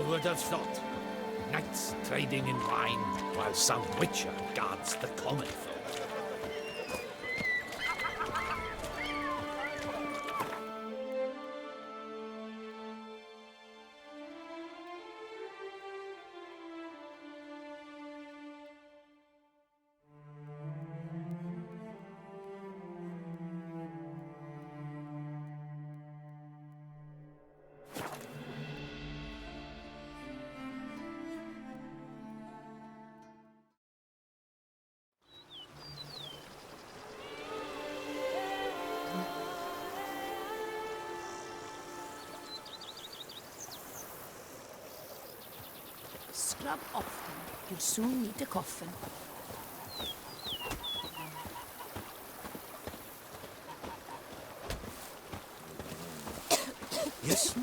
would have thought? Knights trading in wine, while some witcher guards the common folk. Scrub often. You'll soon need a coffin. Yes?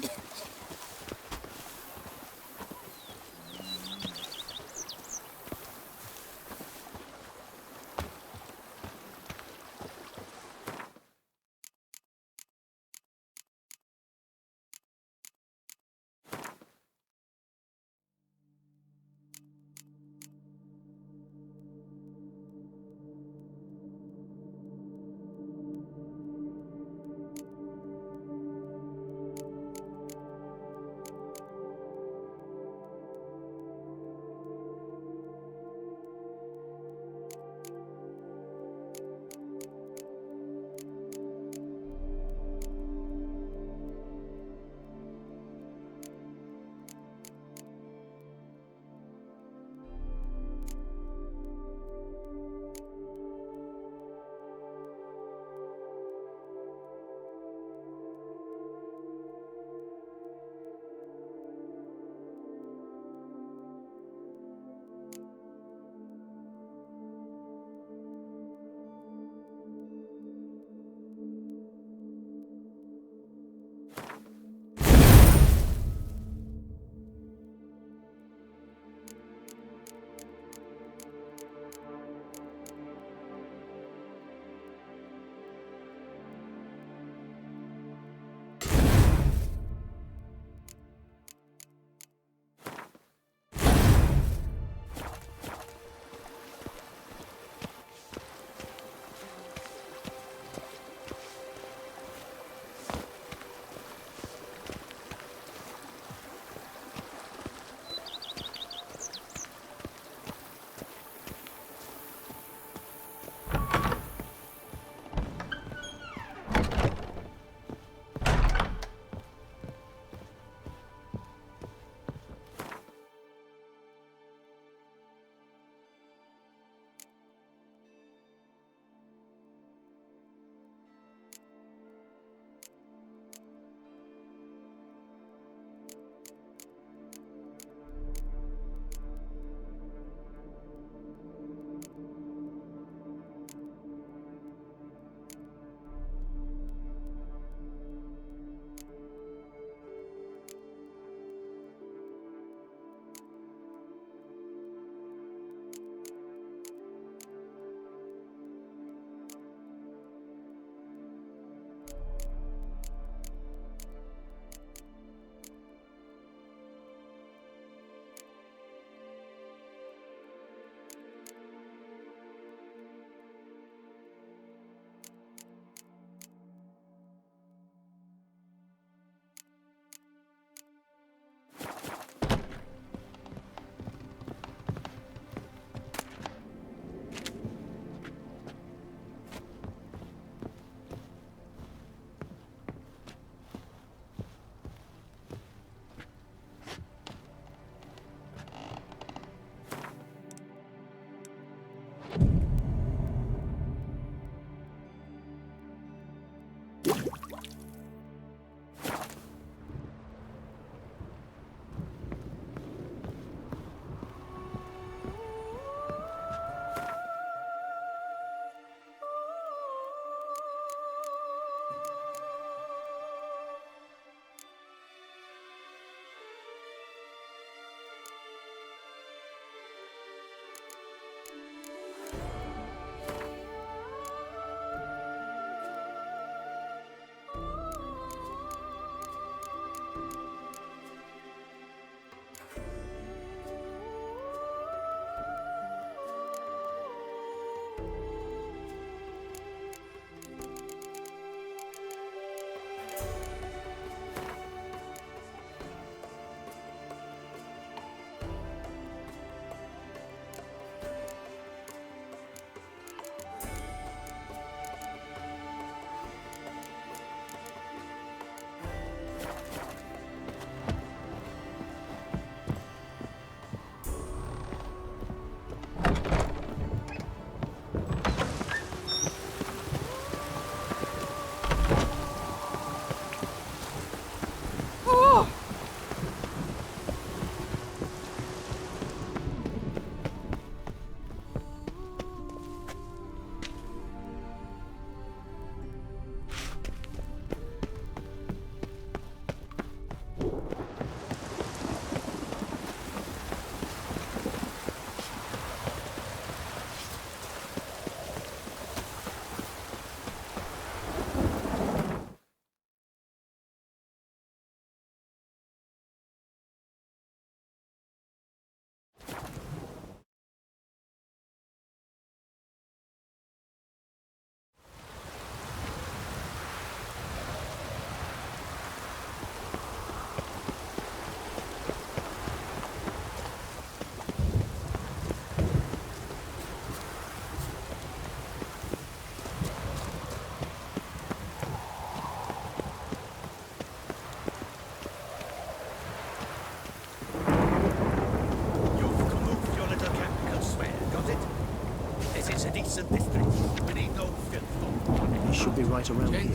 should be right around here.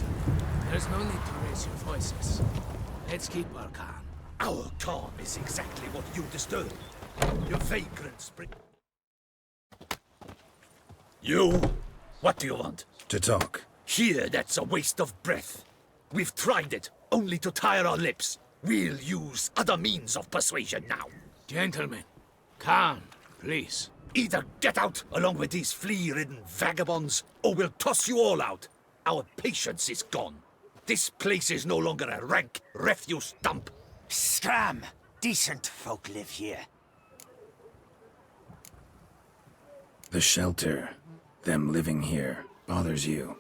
There's no need to raise your voices. Let's keep our calm. Our calm is exactly what you disturb. Your vagrants bring... You? What do you want? To talk. Here, that's a waste of breath. We've tried it, only to tire our lips. We'll use other means of persuasion now. Gentlemen, calm, please. Either get out along with these flea-ridden vagabonds, or we'll toss you all out. Our patience is gone. This place is no longer a rank refuse dump. Scram! Decent folk live here. The shelter, them living here, bothers you.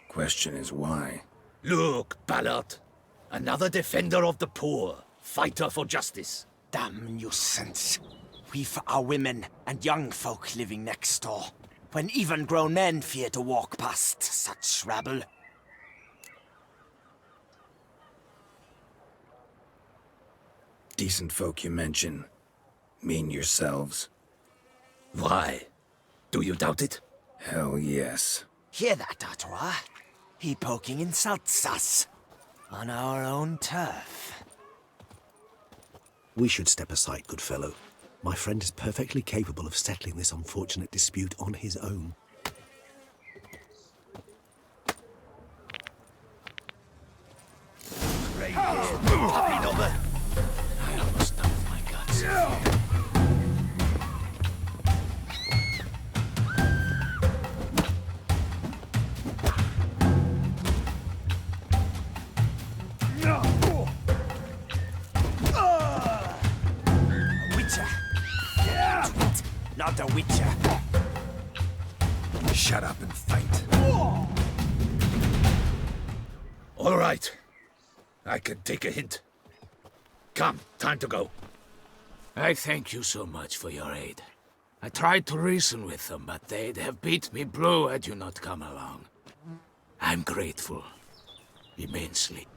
Question is why? Look, Ballard. Another defender of the poor. Fighter for justice. Damn nuisance. We've our women and young folk living next door, when even grown men fear to walk past such rabble. Decent folk you mention. Mean yourselves? Why? Do you doubt it? Hell yes. Hear that, Artois? He poking insults us. On our own turf. We should step aside, good fellow. My friend is perfectly capable of settling this unfortunate dispute on his own. Right here, hopping over. I almost dumped my guts. Witcher. Not a witcher. Shut up and fight. All right. I can take a hint. Come, time to go. I thank you so much for your aid. I tried to reason with them, but they'd have beat me blue had you not come along. I'm grateful. Immensely.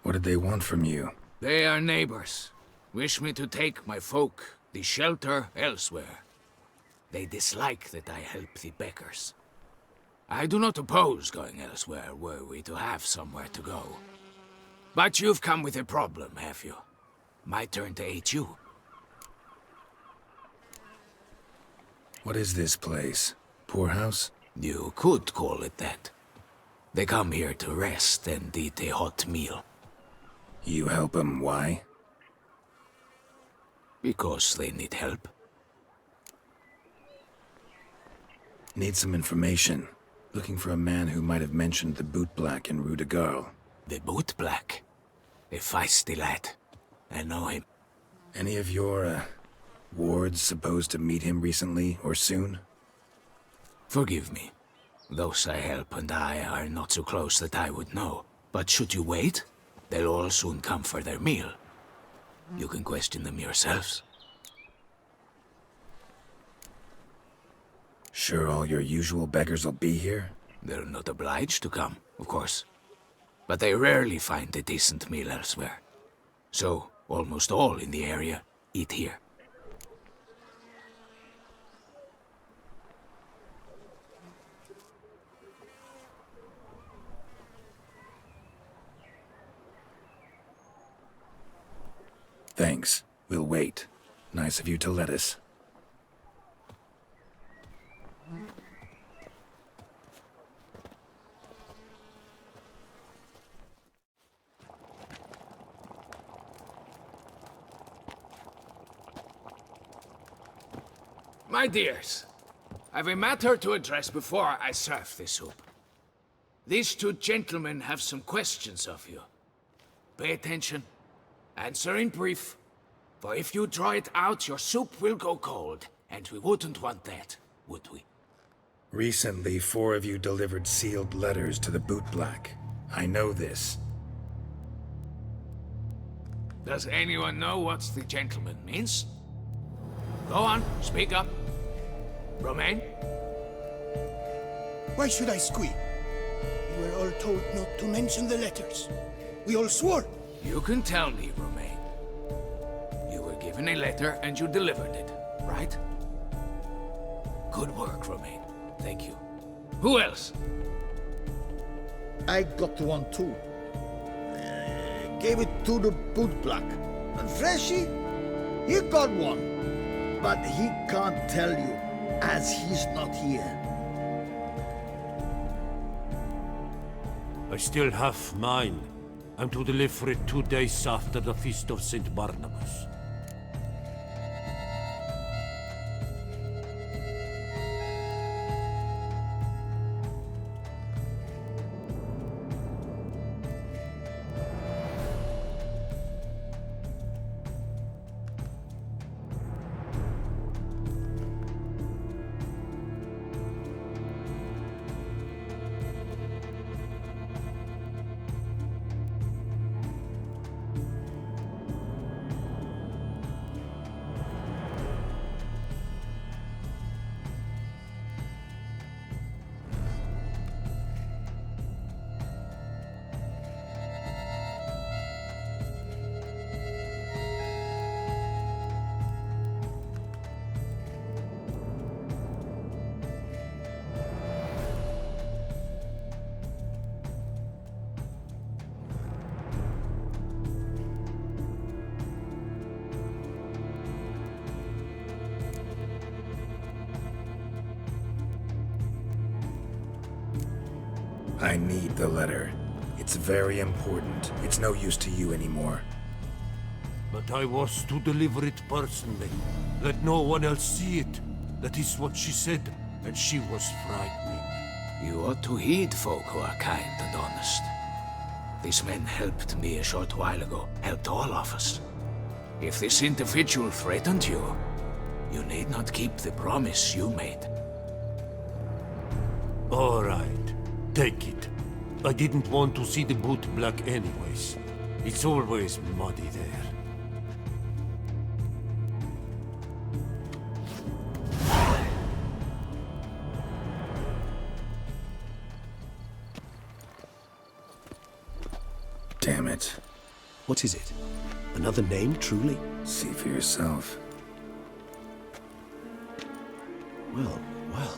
What did they want from you? They are neighbors. Wish me to take my folk, the shelter, elsewhere. They dislike that I help the beggars. I do not oppose going elsewhere, were we to have somewhere to go. But you've come with a problem, have you? My turn to aid you. What is this place? Poorhouse? You could call it that. They come here to rest and eat a hot meal. You help them, why? Because they need help. Need some information. Looking for a man who might have mentioned the bootblack in Rue de Garl. The bootblack? A feisty lad. I know him. Any of your, wards supposed to meet him recently or soon? Forgive me. Those I help and I are not so close that I would know. But should you wait, they'll all soon come for their meal. You can question them yourselves. Sure all your usual beggars will be here? They're not obliged to come, of course. But they rarely find a decent meal elsewhere. So, almost all in the area eat here. Thanks. We'll wait. Nice of you to let us. My dears, I've a matter to address before I serve the soup. These two gentlemen have some questions of you. Pay attention. Answer in brief. For if you draw it out, your soup will go cold. And we wouldn't want that, would we? Recently, 4 of you delivered sealed letters to the bootblack. I know this. Does anyone know what the gentleman means? Go on, speak up. Romain? Why should I squeal? We were all told not to mention the letters. We all swore. You can tell me, Romain. You were given a letter and you delivered it, right? Good work, Romain. Thank you. Who else? I got one too. Gave it to the bootblack. And Freshy, he got one. But he can't tell you, as he's not here. I still have mine. I'm to deliver it 2 days after the Feast of St. Barnabas. I need the letter. It's very important. It's no use to you anymore. But I was to deliver it personally. Let no one else see it. That is what she said, and she was frightening. You ought to heed folk who are kind and honest. These men helped me a short while ago, helped all of us. If this individual threatened you, you need not keep the promise you made. All right. Take it. I didn't want to see the boot black anyways. It's always muddy there. Damn it. What is it? Another name, truly? See for yourself. Well, well.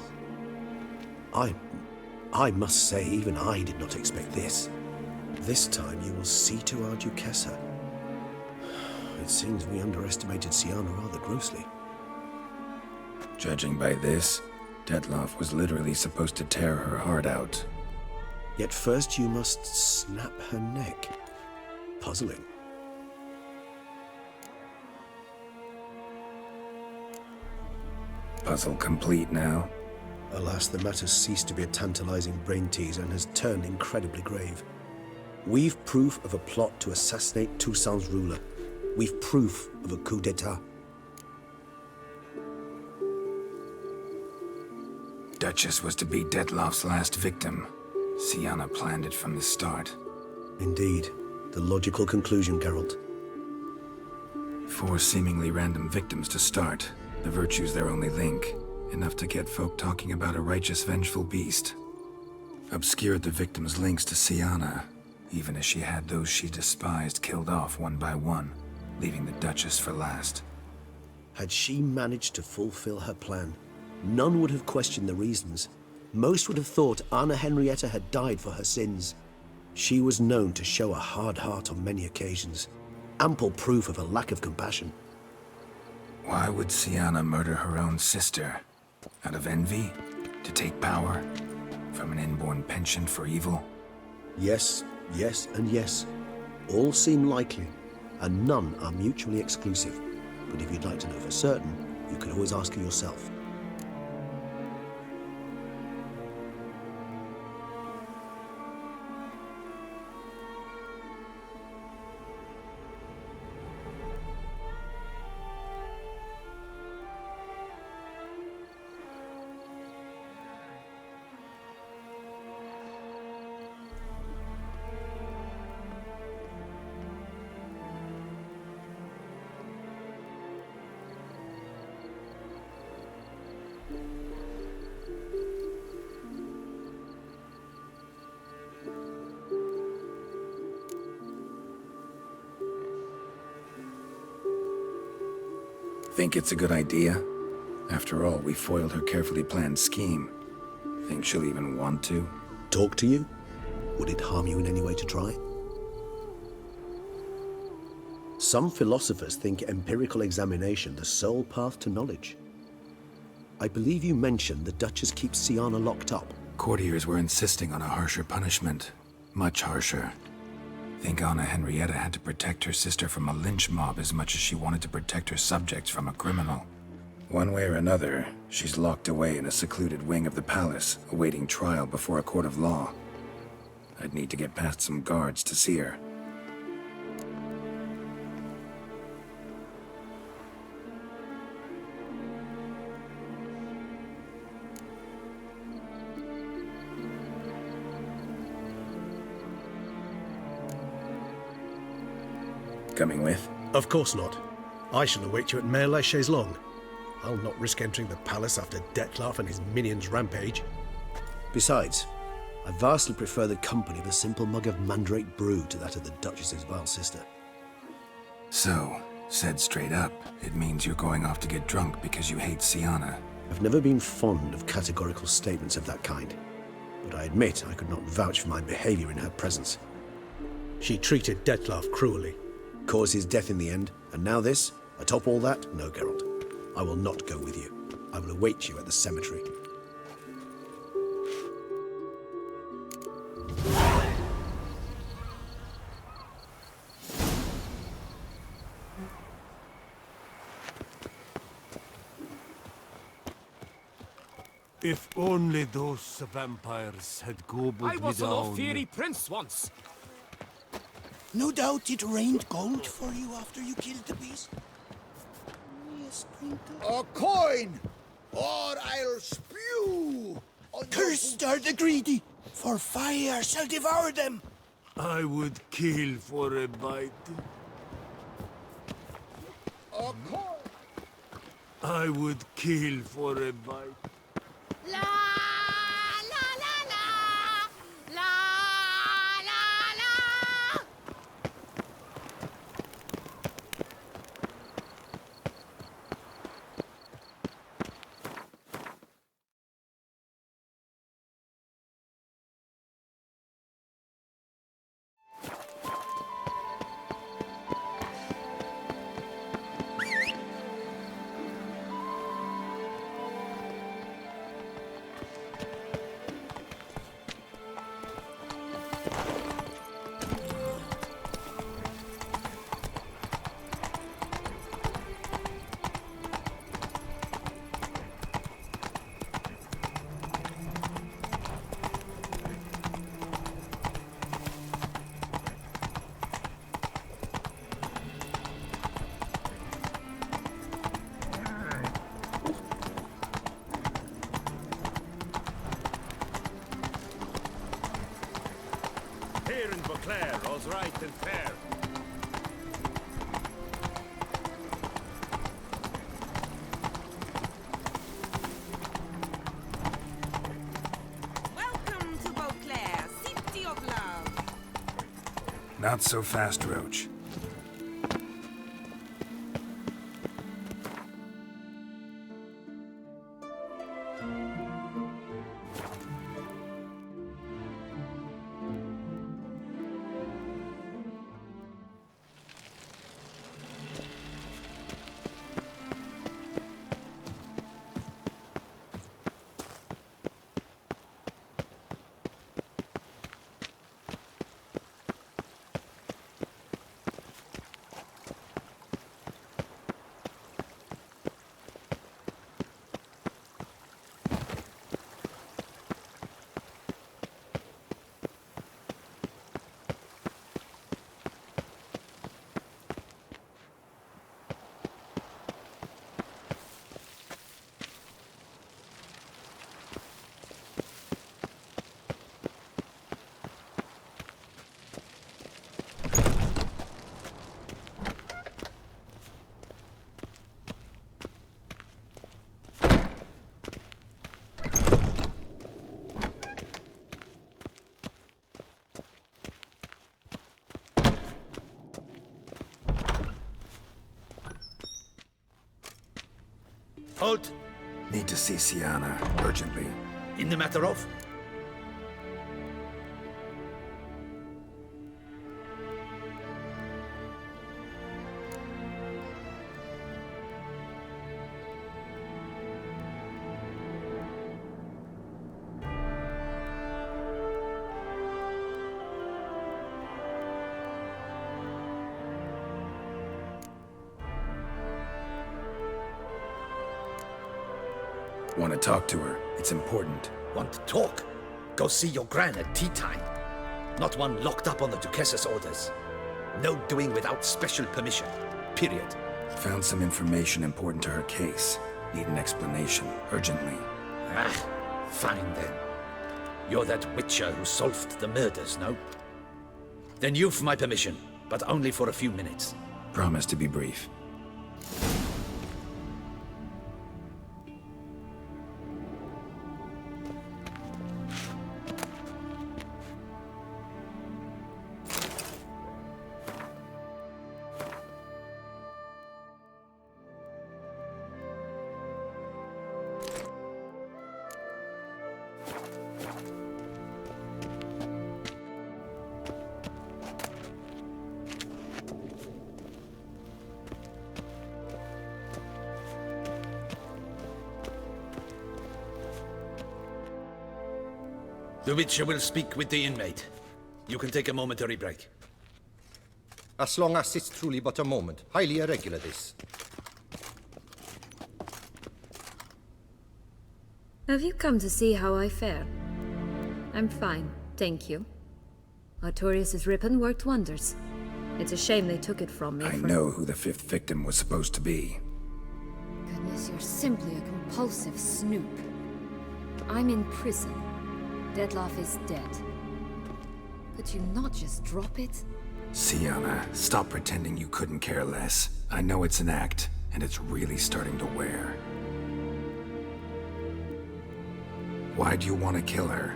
I must say, even I did not expect this. This time you will see to our Duquesa. It seems we underestimated Siana rather grossly. Judging by this, Detloff was literally supposed to tear her heart out. Yet first you must snap her neck. Puzzling. Puzzle complete now. Alas, the matter's ceased to be a tantalizing brain tease and has turned incredibly grave. We've proof of a plot to assassinate Toussaint's ruler. We've proof of a coup d'etat. Duchess was to be Detloff's last victim. Siana planned it from the start. Indeed. The logical conclusion, Geralt. 4 seemingly random victims to start. The virtue's their only link. Enough to get folk talking about a righteous, vengeful beast. Obscured the victims' links to Siana, even as she had those she despised killed off one by one, leaving the Duchess for last. Had she managed to fulfill her plan, none would have questioned the reasons. Most would have thought Anna Henrietta had died for her sins. She was known to show a hard heart on many occasions. Ample proof of a lack of compassion. Why would Siana murder her own sister? Out of envy? To take power? From an inborn penchant for evil? Yes, yes, and yes. All seem likely, and none are mutually exclusive. But if you'd like to know for certain, you can always ask her yourself. Think it's a good idea? After all, we foiled her carefully planned scheme. Think she'll even want to? Talk to you? Would it harm you in any way to try? Some philosophers think empirical examination the sole path to knowledge. I believe you mentioned the Duchess keeps Siana locked up. Courtiers were insisting on a harsher punishment. Much harsher. Think Anna Henrietta had to protect her sister from a lynch mob as much as she wanted to protect her subjects from a criminal. One way or another, she's locked away in a secluded wing of the palace, awaiting trial before a court of law. I'd need to get past some guards to see her. Coming with? Of course not. I shall await you at Mare la Chaise-Longue. I'll not risk entering the palace after Dettlaff and his minions rampage. Besides, I vastly prefer the company of a simple mug of mandrake brew to that of the Duchess's vile sister. So, said straight up, it means you're going off to get drunk because you hate Siana. I've never been fond of categorical statements of that kind, but I admit I could not vouch for my behavior in her presence. She treated Dettlaff cruelly. Caused his death in the end, and now this? Atop all that? No, Geralt. I will not go with you. I will await you at the cemetery. If only those vampires had gobbled me down. I was a fairy prince once. No doubt it rained gold for you after you killed the beast. Yes, Twinkle. A coin, or I'll spew on Cursed are the greedy, for fire shall devour them. I would kill for a bite. A coin. I would kill for a bite. La la la la la la la. Here in Beauclair, all's right and fair. Welcome to Beauclair, city of love. Not so fast, Roach. Halt! Need to see Siana, urgently. In the matter of? Want to talk to her? It's important. Want to talk? Go see your gran at tea time. Not one locked up on the Duquesse's orders. No doing without special permission. Period. Found some information important to her case. Need an explanation, urgently. Ah, fine then. You're that witcher who solved the murders, no? Then you've my permission, but only for a few minutes. Promise to be brief. The Witcher will speak with the inmate. You can take a momentary break. As long as it's truly but a moment. Highly irregular, this. Have you come to see how I fare? I'm fine, thank you. Artorius' ribbon worked wonders. It's a shame they took it from me. I know who the 5th victim was supposed to be. Goodness, you're simply a compulsive snoop. I'm in prison. Dettlaff is dead. Could you not just drop it? Syanna, stop pretending you couldn't care less. I know it's an act, and it's really starting to wear. Why do you want to kill her?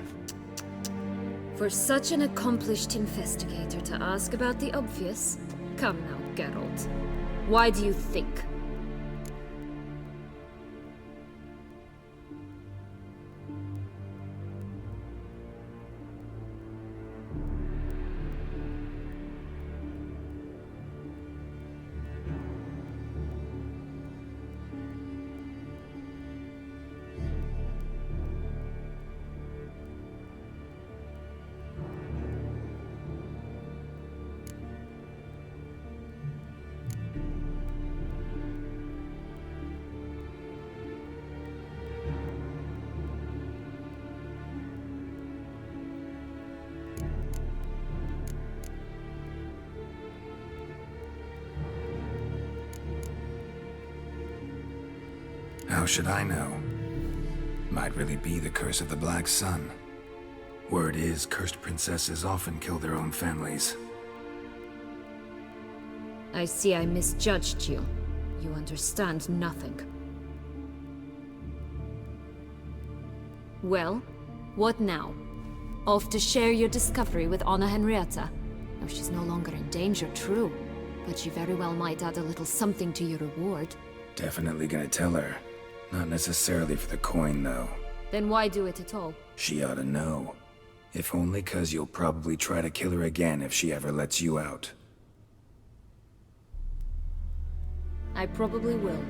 For such an accomplished investigator to ask about the obvious? Come now, Geralt. Why do you think? How should I know? Might really be the curse of the Black Sun. Word is, cursed princesses often kill their own families. I see I misjudged you. You understand nothing. Well, what now? Off to share your discovery with Anna Henrietta? Oh, she's no longer in danger, true. But she very well might add a little something to your reward. Definitely gonna tell her. Not necessarily for the coin, though. Then why do it at all? She ought to know. If only 'cause you'll probably try to kill her again if she ever lets you out. I probably will.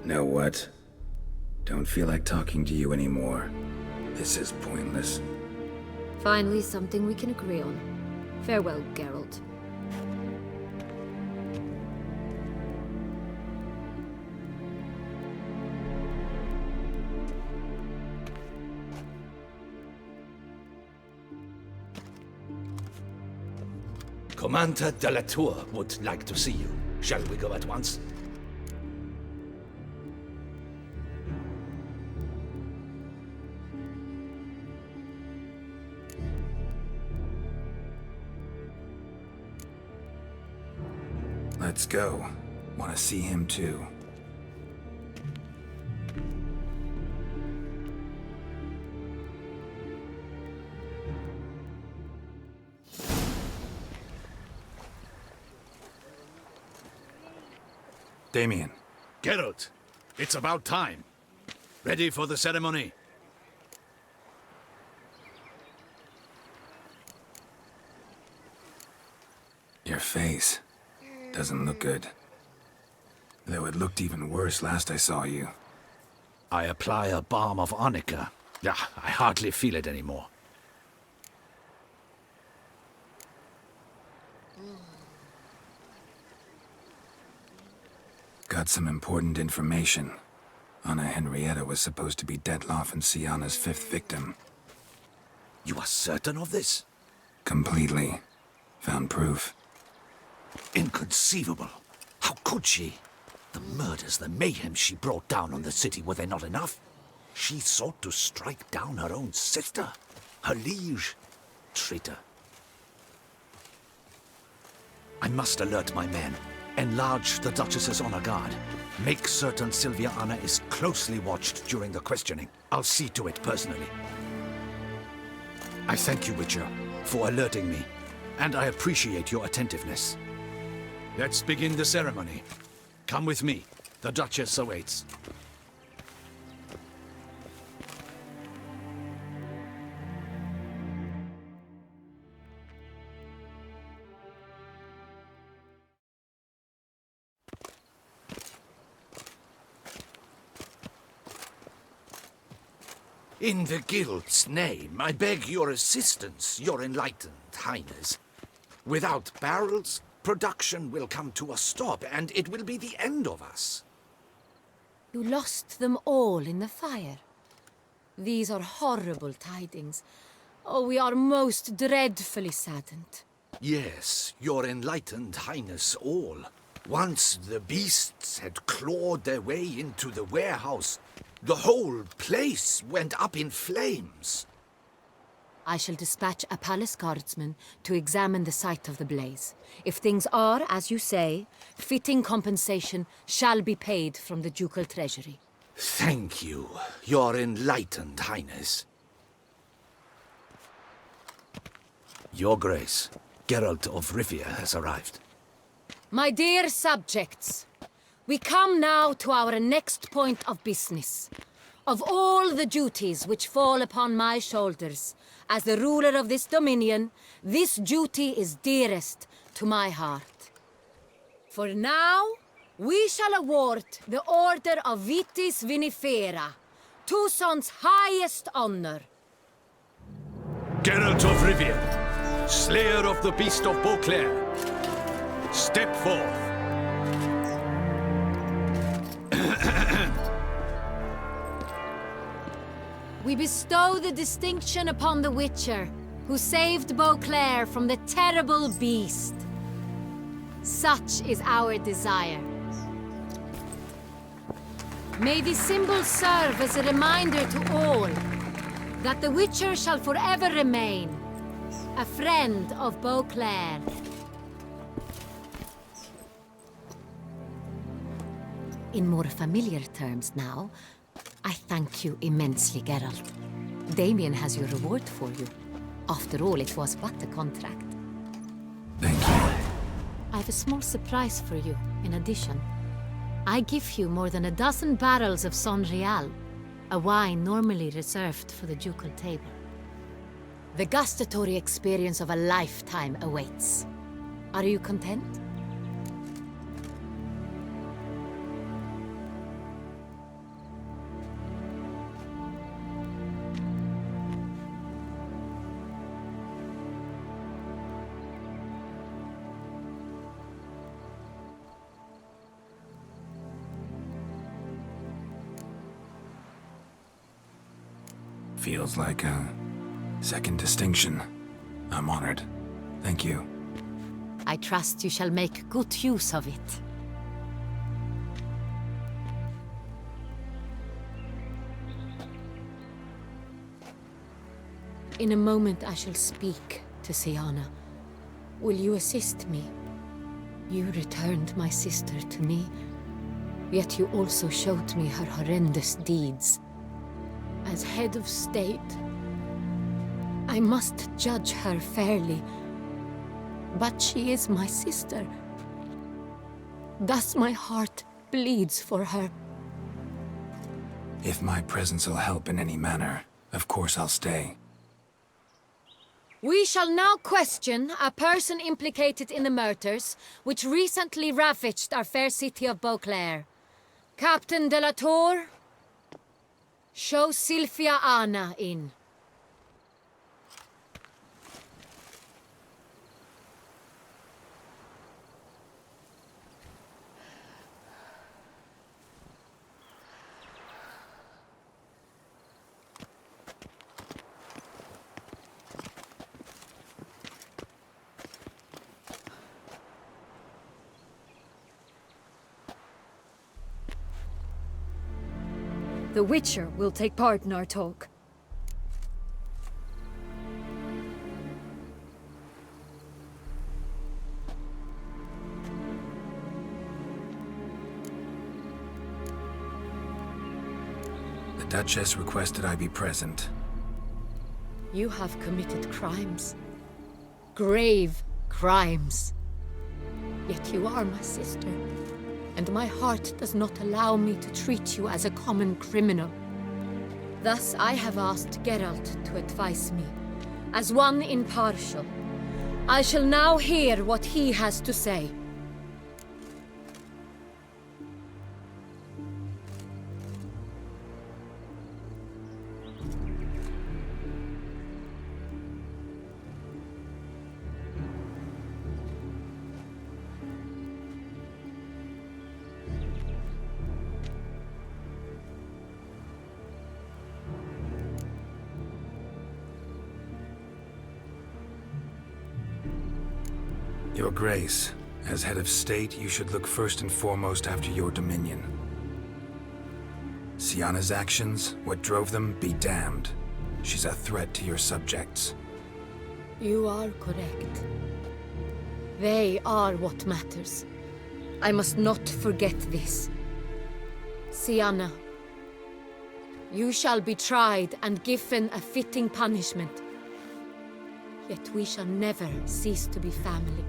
Know what? Don't feel like talking to you anymore. This is pointless. Finally, something we can agree on. Farewell, Geralt. Commander de la Tour would like to see you. Shall we go at once? Let's go. Want to see him too. Damien. Geralt, it's about time. Ready for the ceremony? Your face doesn't look good. Though it looked even worse last I saw you. I apply a balm of arnica. Yeah, I hardly feel it anymore. Got some important information. Anna Henrietta was supposed to be Detloff and Syanna's 5th victim. You are certain of this? Completely. Found proof. Inconceivable. How could she? The murders, the mayhem she brought down on the city, were they not enough? She sought to strike down her own sister, her liege. Traitor. I must alert my men. Enlarge the Duchess's honor guard. Make certain Sylvia Anna is closely watched during the questioning. I'll see to it personally. I thank you, Witcher, for alerting me, and I appreciate your attentiveness. Let's begin the ceremony. Come with me. The Duchess awaits. In the Guild's name, I beg your assistance, your enlightened highness. Without barrels, production will come to a stop, and it will be the end of us. You lost them all in the fire. These are horrible tidings. Oh, we are most dreadfully saddened. Yes, your enlightened highness all. Once the beasts had clawed their way into the warehouse, the whole place went up in flames. I shall dispatch a palace guardsman to examine the site of the blaze. If things are, as you say, fitting compensation shall be paid from the ducal treasury. Thank you, your enlightened highness. Your Grace, Geralt of Rivia has arrived. My dear subjects, we come now to our next point of business. Of all the duties which fall upon my shoulders, as the ruler of this dominion, this duty is dearest to my heart. For now, we shall award the Order of Vitis Vinifera, Tuson's highest honor. Geralt of Rivia, slayer of the beast of Beauclair, step forth. We bestow the distinction upon the Witcher, who saved Beauclair from the terrible beast. Such is our desire. May the symbol serve as a reminder to all that the Witcher shall forever remain a friend of Beauclair. In more familiar terms now, I thank you immensely, Geralt. Damien has your reward for you. After all, it was but a contract. Thank you. I have a small surprise for you, in addition. I give you more than a dozen barrels of Sonreal, a wine normally reserved for the ducal table. The gustatory experience of a lifetime awaits. Are you content? Feels like a second distinction. I'm honored. Thank you. I trust you shall make good use of it. In a moment I shall speak to Syanna. Will you assist me? You returned my sister to me, yet you also showed me her horrendous deeds. As head of state, I must judge her fairly. But she is my sister. Thus my heart bleeds for her. If my presence will help in any manner, of course I'll stay. We shall now question a person implicated in the murders which recently ravaged our fair city of Beauclair. Captain de la Tour, show Sylvia Anna in. The Witcher will take part in our talk. The Duchess requested I be present. You have committed crimes. Grave crimes. Yet you are my sister, and my heart does not allow me to treat you as a common criminal. Thus I have asked Geralt to advise me, as one impartial. I shall now hear what he has to say. Your Grace, as head of state, you should look first and foremost after your dominion. Syanna's actions, what drove them, be damned. She's a threat to your subjects. You are correct. They are what matters. I must not forget this. Syanna, you shall be tried and given a fitting punishment. Yet we shall never cease to be family.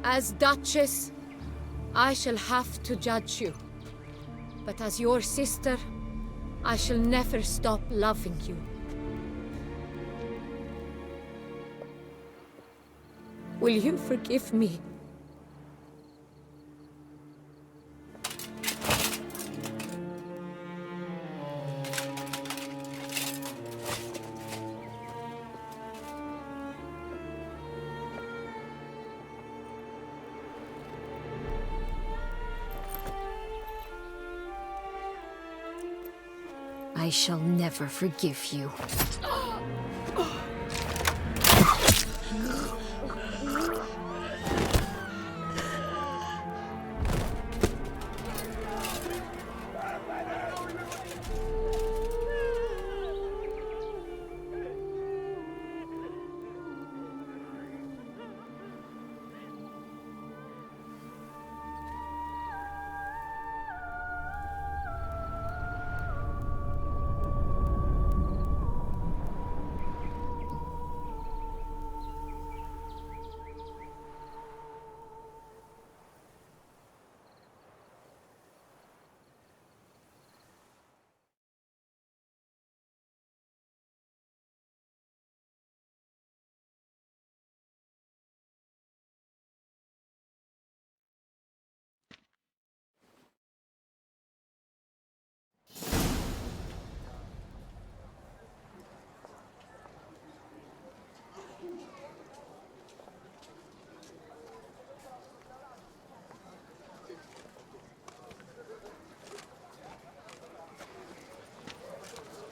As Duchess, I shall have to judge you. But as your sister, I shall never stop loving you. Will you forgive me? I shall never forgive you.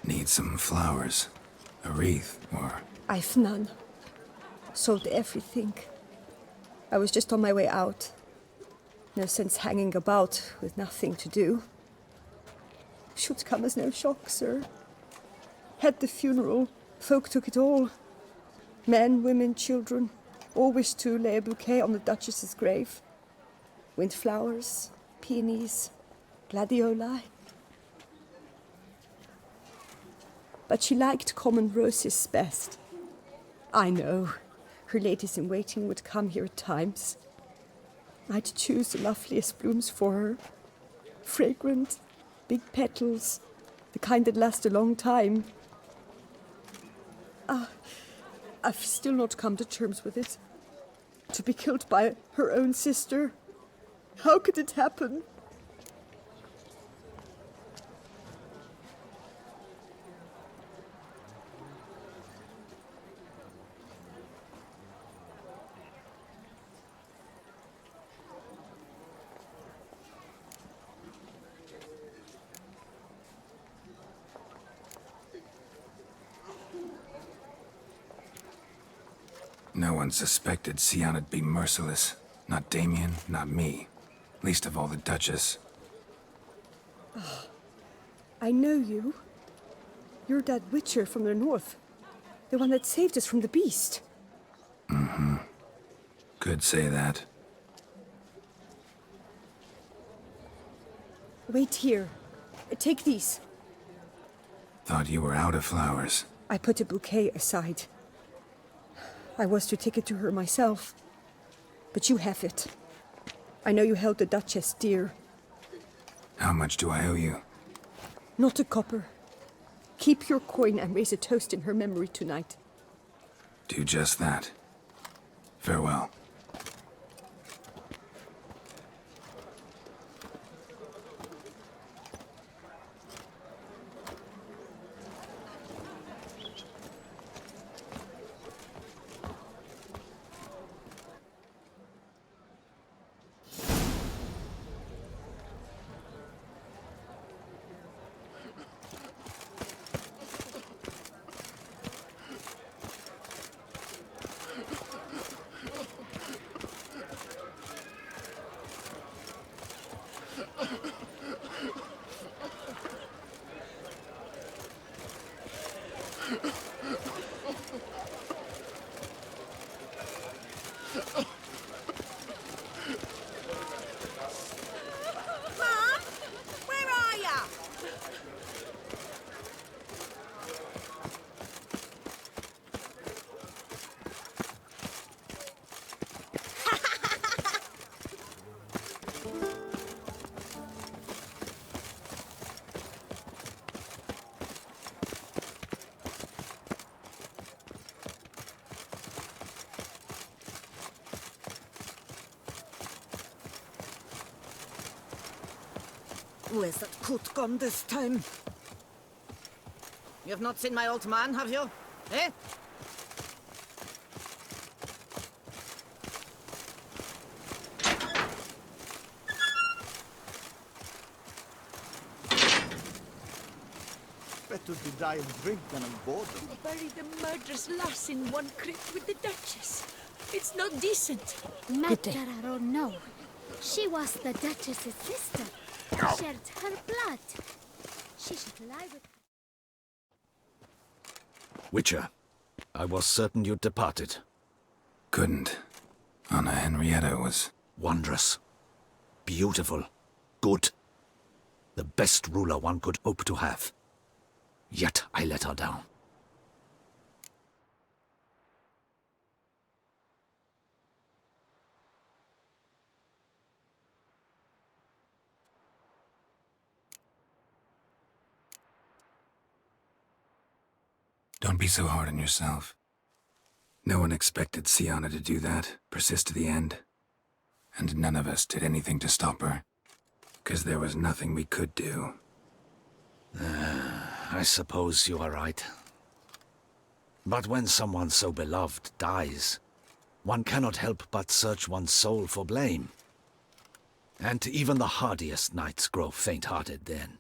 Need some flowers. A wreath, or... I've none. Sold everything. I was just on my way out. No sense hanging about with nothing to do. Should come as no shock, sir. Had the funeral, folk took it all. Men, women, children, all wished to lay a bouquet on the Duchess's grave. Windflowers, peonies, gladioli. But she liked common roses best. I know, her ladies-in-waiting would come here at times. I'd choose the loveliest blooms for her. Fragrant, big petals, the kind that last a long time. Ah, I've still not come to terms with it. To be killed by her own sister. How could it happen? No one suspected Sianna'd be merciless. Not Damien, not me. Least of all the Duchess. Oh, I know you. You're that witcher from the north. The one that saved us from the beast. Mm-hmm. Could say that. Wait here. Take these. Thought you were out of flowers. I put a bouquet aside. I was to take it to her myself. But you have it. I know you held the Duchess dear. How much do I owe you? Not a copper. Keep your coin and raise a toast in her memory tonight. Do just that. Farewell. Mom? Where are ya? Where's that coot gone this time? You've not seen my old man, have you? Eh? Better to die of drink than of boredom. Bury the murderous lass in one crypt with the Duchess. It's not decent. Matter or no, she was the Duchess's sister. Shared her blood. She should lie with her. Witcher, I was certain you'd departed. Couldn't. Anna Henrietta was... wondrous. Beautiful. Good. The best ruler one could hope to have. Yet I let her down. Don't be so hard on yourself. No one expected Sianna to do that, persist to the end. And none of us did anything to stop her. 'Cause there was nothing we could do. I suppose you are right. But when someone so beloved dies, one cannot help but search one's soul for blame. And even the hardiest knights grow faint-hearted then.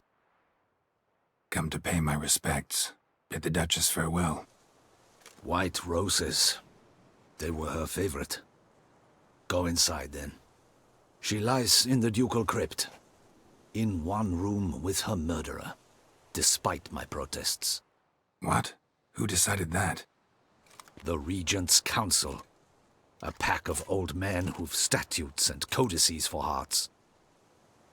Come to pay my respects. Bid the Duchess farewell. White roses. They were her favorite. Go inside, then. She lies in the ducal crypt. In one room with her murderer. Despite my protests. What? Who decided that? The Regent's Council. A pack of old men who've statutes and codices for hearts.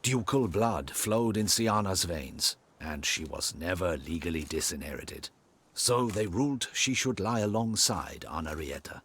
Ducal blood flowed in Sianna's veins, and she was never legally disinherited. So they ruled she should lie alongside Anarietta.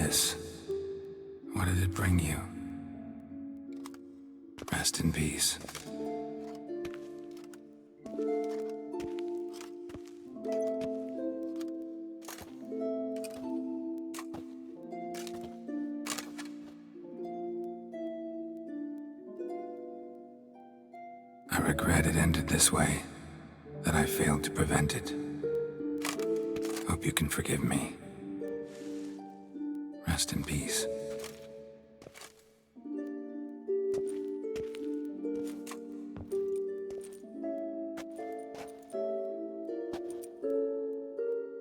this? What did it bring you? Rest in peace. I regret it ended this way, that I failed to prevent it. Hope you can forgive me. Rest in peace.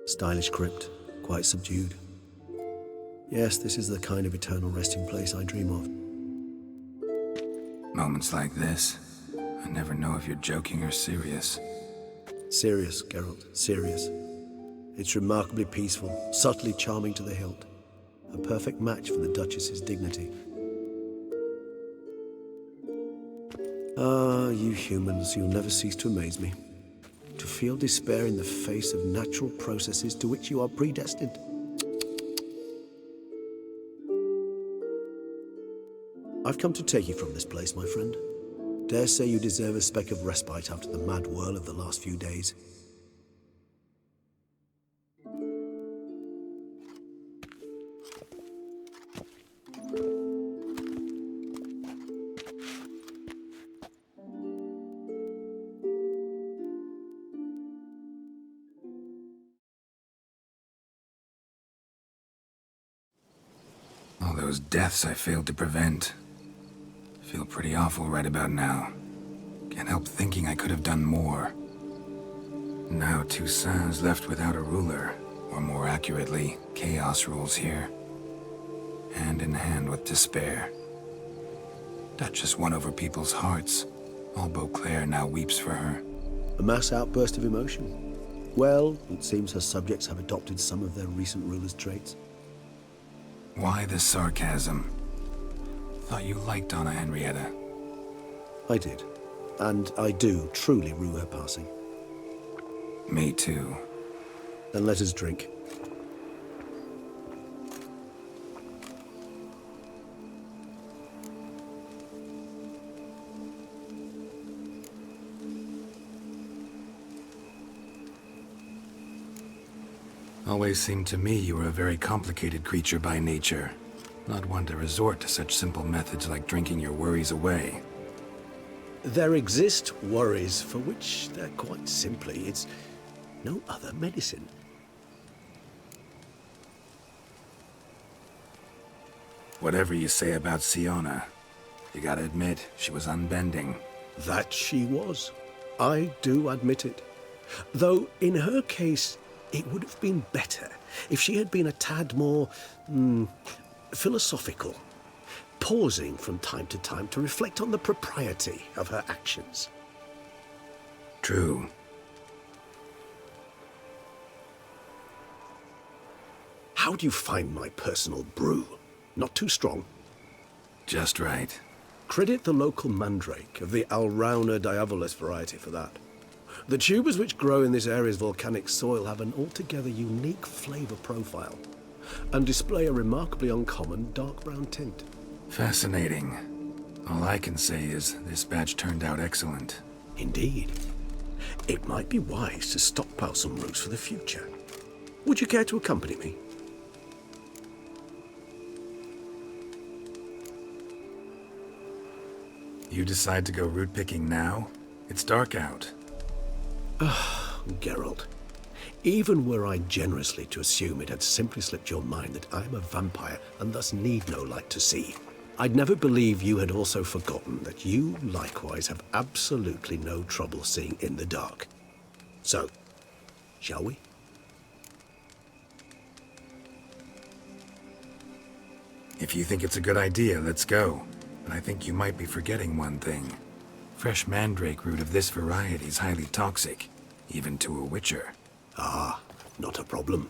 Stylish crypt, quite subdued. Yes, this is the kind of eternal resting place I dream of. Moments like this, I never know if you're joking or serious. Serious, Geralt, serious. It's remarkably peaceful, subtly charming to the hilt. A perfect match for the Duchess's dignity. Ah, you humans, you'll never cease to amaze me. To feel despair in the face of natural processes to which you are predestined. I've come to take you from this place, my friend. Dare say you deserve a speck of respite after the mad whirl of the last few days. All those deaths I failed to prevent. Feel pretty awful right about now. Can't help thinking I could have done more. Now Toussaint's left without a ruler, or more accurately, chaos rules here. Hand in hand with despair. Duchess won over people's hearts. All Beauclair now weeps for her. A mass outburst of emotion. Well, it seems her subjects have adopted some of their recent ruler's traits. Why the sarcasm? Thought you liked Donna Henrietta. I did. And I do truly rue her passing. Me too. Then let us drink. Always seemed to me you were a very complicated creature by nature. Not one to resort to such simple methods like drinking your worries away. There exist worries for which they're quite simply, it's no other medicine. Whatever you say about Siona, you gotta admit, she was unbending. That she was. I do admit it. Though, in her case, it would have been better if she had been a tad more, philosophical, pausing from time to time to reflect on the propriety of her actions. True. How do you find my personal brew? Not too strong? Just right. Credit the local mandrake of the Alrauna diabolus variety for that. The tubers which grow in this area's volcanic soil have an altogether unique flavor profile and display a remarkably uncommon dark brown tint. Fascinating. All I can say is this batch turned out excellent. Indeed. It might be wise to stockpile some roots for the future. Would you care to accompany me? You decide to go root picking now? It's dark out. Geralt, even were I generously to assume it had simply slipped your mind that I am a vampire and thus need no light to see, I'd never believe you had also forgotten that you likewise have absolutely no trouble seeing in the dark. So, shall we? If you think it's a good idea, let's go. But I think you might be forgetting one thing. Fresh mandrake root of this variety is highly toxic, even to a witcher. Ah, not a problem.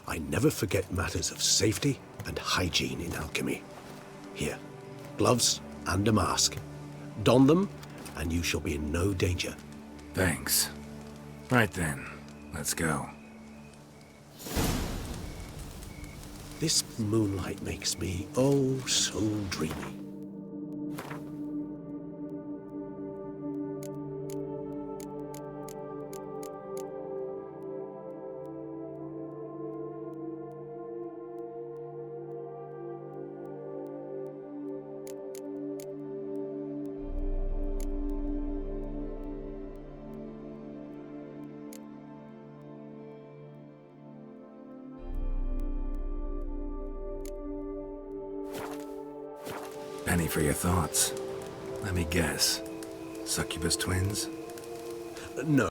I never forget matters of safety and hygiene in alchemy. Here, gloves and a mask. Don them, and you shall be in no danger. Thanks. Right then, let's go. This moonlight makes me oh so dreamy. Penny for your thoughts. Let me guess. Succubus twins? No.